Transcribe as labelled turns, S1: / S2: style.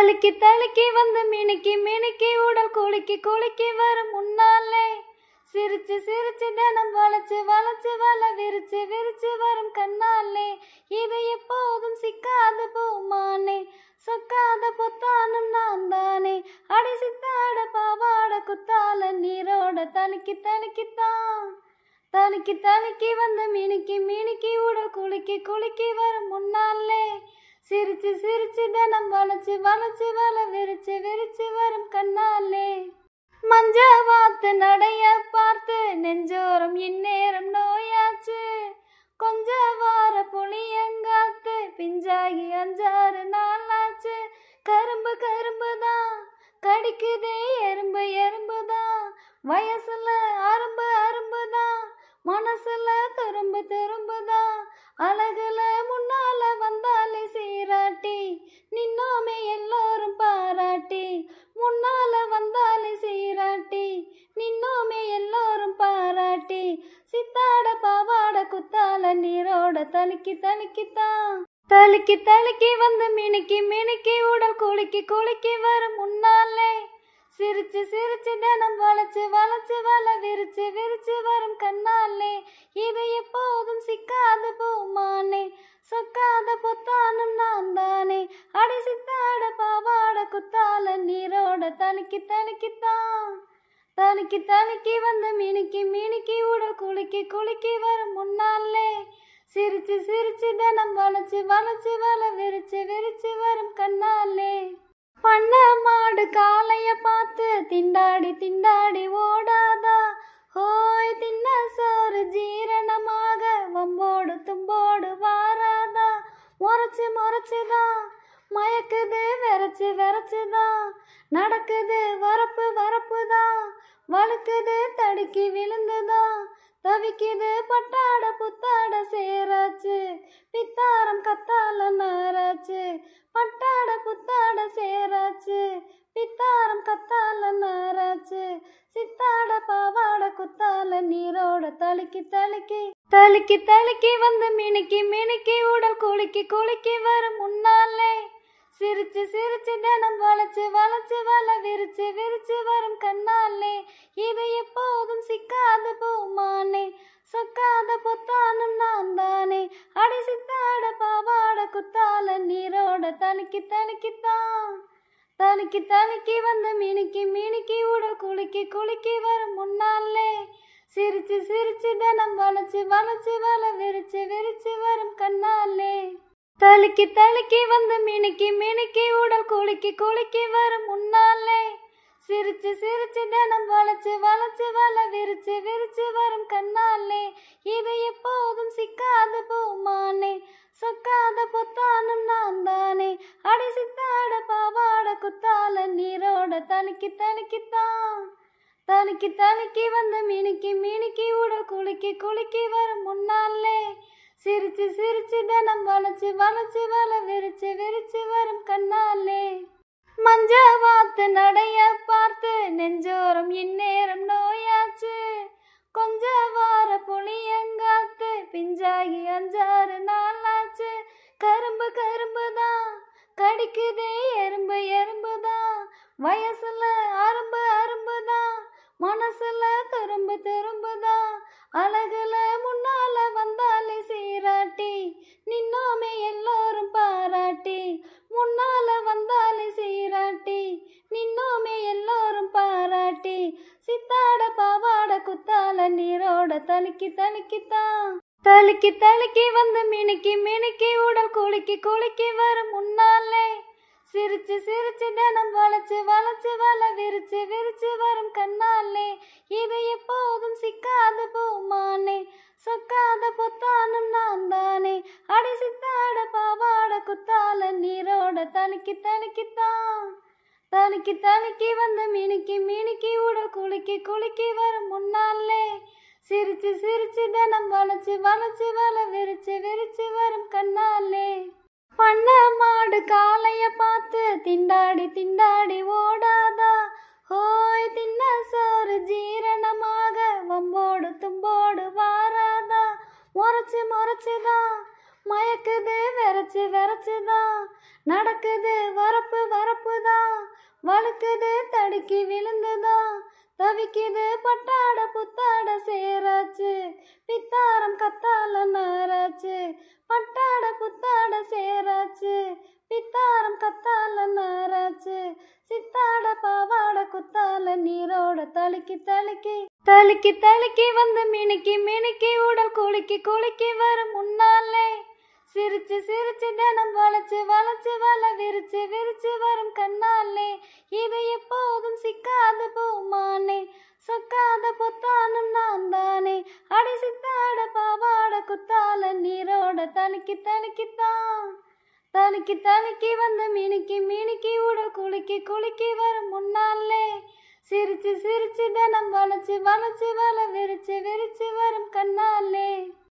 S1: தலுக்கி தலுக்கி வந்து மினுக்கி மினுக்கி உடல் குலுக்கி குலுக்கி வரும் முன்னாலே சிரிச்சு சிரிச்சு தினம் வளைச்சு வளைச்சு வலை விரிச்சு விரிச்சு வரும் கண்ணாலே இது எப்போதும் சிக்காத பூமானே சொக்காத பொத்தானும் நான் தானே அடி சித்தாட பாவாட குத்தால நீரோட தலுக்கி தலுக்கித்தான் தலுக்கி தலுக்கி வந்து மினுக்கி மினுக்கி உடல் குலுக்கி குலுக்கி வரும் முன்னாலே சிரிச்சு சிரிச்சு தினம் வளைச்சு வளைச்சு வலை விரிச்சு விரிச்சு வரும் கண்ணாலே மஞ்ச வாத்து நடைய பார்த்து நெஞ்சோரம் இந்நேரம் நோயாச்சு கொஞ்ச வார புளியங்காத்து பிஞ்சாகி 5-6 நாளாச்சு கரும்பு கரும்பு தான் கடிக்குதே எறும்பு எறும்பு தான் வயசுல அரும்பு அரும்பு தான் மனசுல துரும்பு துரும்பு தான் அழகுல முன்னால வந்தாலே சீராட்டி நின்னோமே எல்லோரும் பாராட்டி முன்னால வந்தாலே சீராட்டி நின்னோமே எல்லோரும் பாராட்டி சித்தாட பாவாட குத்தால நீரோட தலுக்கி தலுக்கித்தான் தலுக்கி தலுக்கி வந்து மினுக்கி மினுக்கி உடல் குலுக்கி குலுக்கி வரும் முன்னாலே சிரிச்சு சிரிச்சு தினம் வளைச்சு வளைச்சு வலை விரிச்சு விரிச்சு வரும் கண்ணாலே இது எப்போதும் சிக்காத பூமானே சொக்காத பொத்தானும் நான் தானே அடி சித்தாட பாவாட குத்தால நீரோட தலுக்கி தலுக்கித்தான் தலுக்கி தலுக்கி வந்து மினுக்கி மினுக்கி உடல் குலுக்கி குலுக்கி வரும் முன்னாலே சிரிச்சு சிரிச்சு தினம் வளைச்சு வளைச்சு வலை விரிச்சு விரிச்சு வரும் கண்ணாலே பண்ண மாடு காளைய பார்த்து திண்டாடி திண்டாடி ஓடாதா ஹோய் தின்ன சோறு ஜீரணமாக வம்போடு தும்போடு வாராதா முறைச்சு முறைச்சுதான் மயக்குது வெறச்சு வெறச்சுதான் நடக்குது வரப்பு வரப்புதான் வழுக்குது தடுக்கி விழுந்துதான் தவிக்குது பட்டாட புத்தாட சேராச்சு பித்தாரம் கத்தால நாராச்சு பட்டாட புத்தாட சேராச்சு பித்தாரம் கத்தால நாராச்சு சித்தாட பாவாட குத்தால நீரோட தலுக்கி தலுக்கி தலுக்கி தலுக்கி வந்து மினுக்கி மினுக்கி உடல் குலுக்கி குலுக்கி வரும் முன்னாலே சிரிச்சு சிரிச்சு தினம் வளைச்சு வளைச்சு வலை விரிச்சு விரிச்சு வரும் கண்ணாலே இது எப்போதும் சிக்காத பூமானே சொக்காத பொத்தானும் நான் தானே அடி சித்தாட பாவாட குத்தால நீரோட தலுக்கி தலுக்கித்தான் தலுக்கி தலுக்கி வந்து மினுக்கி மினுக்கி உடல் குலுக்கி குலுக்கி வரும் முன்னாலே சிரிச்சு சிரிச்சு தினம் வளைச்சு வளைச்சு வலை விரிச்சு விரிச்சு வரும் கண்ணாலே தலுக்கி தலுக்கி வந்து மினுக்கி மினுக்கி உடல் குலுக்கி குலுக்கி வரும் முன்னாலே சிரிச்சு சிரிச்சு தினம் வளைச்சு வளைச்சு வலை விரிச்சு விரிச்சு வரும் கண்ணாலே இது எப்போதும் சிக்காத பூமானே சொக்காத பொத்தானும் நான் தானே அடி சித்தாட பாவாட குத்தால நீரோட தலுக்கி தலுக்கித்தான் தலுக்கி தலுக்கி வந்து மினுக்கி மினுக்கி உடல் குலுக்கி குலுக்கி வரும் முன்னாலே சிரிச்சு சிரிச்சு தினம் வளைச்சு வளைச்சு வலை விரிச்சு விரிச்சு வரும் கண்ணாலே மஞ்ச வாத்து நடைய பார்த்து நெஞ்சோரம் இந்நேரம் நோயாச்சு கொஞ்ச வார புளியங்காத்து பிஞ்சாகி 5-6 நாளாச்சு கரும்பு கரும்பு தான் கடிக்குதே எறும்பு எறும்பு தான் வயசுல அரும்பு அரும்பு தான் மனசுல துரும்பு துரும்பு தான் அழகுல முன்னால வந்தாலே சீராட்டி நின்னோமே எல்லோரும் பாராட்டி முன்னால வந்தாலே சீராட்டி நின்னோமே எல்லோரும் பாராட்டி சித்தாட பாவாட குத்தால நீரோட தலுக்கி தலுக்கித்தான் தலுக்கி தலுக்கி வந்து மினுக்கி மினுக்கி உடல் குலுக்கி குலுக்கி வரும் முன்னாலே சிரிச்சு சிரிச்சு தினம் வளைச்சு வளைச்சு வலை விரிச்சு விரிச்சு வரும் கண்ணாலே இது எப்போதும் சிக்காத பூமானே சொக்காத பொத்தானும் நான் தானே அடி சித்தாட பாவாட குத்தால நீரோட தலுக்கி தலுக்கித்தான் தலுக்கி தலுக்கி வந்து மினுக்கி மினுக்கி உடல் குலுக்கி குலுக்கி வரும் முன்னாலே சிரிச்சு சிரிச்சு தினம் வளைச்சு வளைச்சு வலை விரிச்சு விரிச்சு வரும் கண்ணாலே பண்ண மாடு காளைய பார்த்து திண்டாடி திண்டாடி ஓடாதா ஹோய் தின்ன சோறு ஜீரணமாக வம்போடு தும்போடு வாராதா முறைச்சு முறைச்சுதான் மயக்குது வெறச்சு வெறச்சுதான் நடக்குது வரப்பு வரப்பு தழுக்குது தடுக்கி விழுந்துதான் தவிக்குது பட்டாட புத்தாட சேராச்சு பித்தாரம் கத்தால நாராச்சு பட்டாட புத்தாட சேராச்சு பித்தாரம் கத்தால நாராச்சு சித்தாட பாவாட குத்தால நீரோட தழுக்கி தழுக்கி தழுக்கி தழுக்கி வந்து மினுக்கி மினுக்கி உடல் குலுக்கி குலுக்கி வரும் முன்னாலே சிரிச்சு சிரிச்சு தினம் வளைச்சு வளைச்சு வல விரிச்சு விரிச்சு வரும் கண்ணாலே இது எப்போதும் சிக்காத பூமானே சொக்காத பொத்தானும் நான் தானே அடி சித்தாட பாவாட குத்தால நீரோட தழுக்கி தழுக்கித்தான் தழுக்கி தழுக்கி வந்து மினுக்கி மினுக்கி உடல் குலுக்கி குலுக்கி வரும் முன்னாலே சிரிச்சு சிரிச்சு தினம் வளைச்சு வளைச்சு வல விரிச்சு விரிச்சு வரும் கண்ணாலே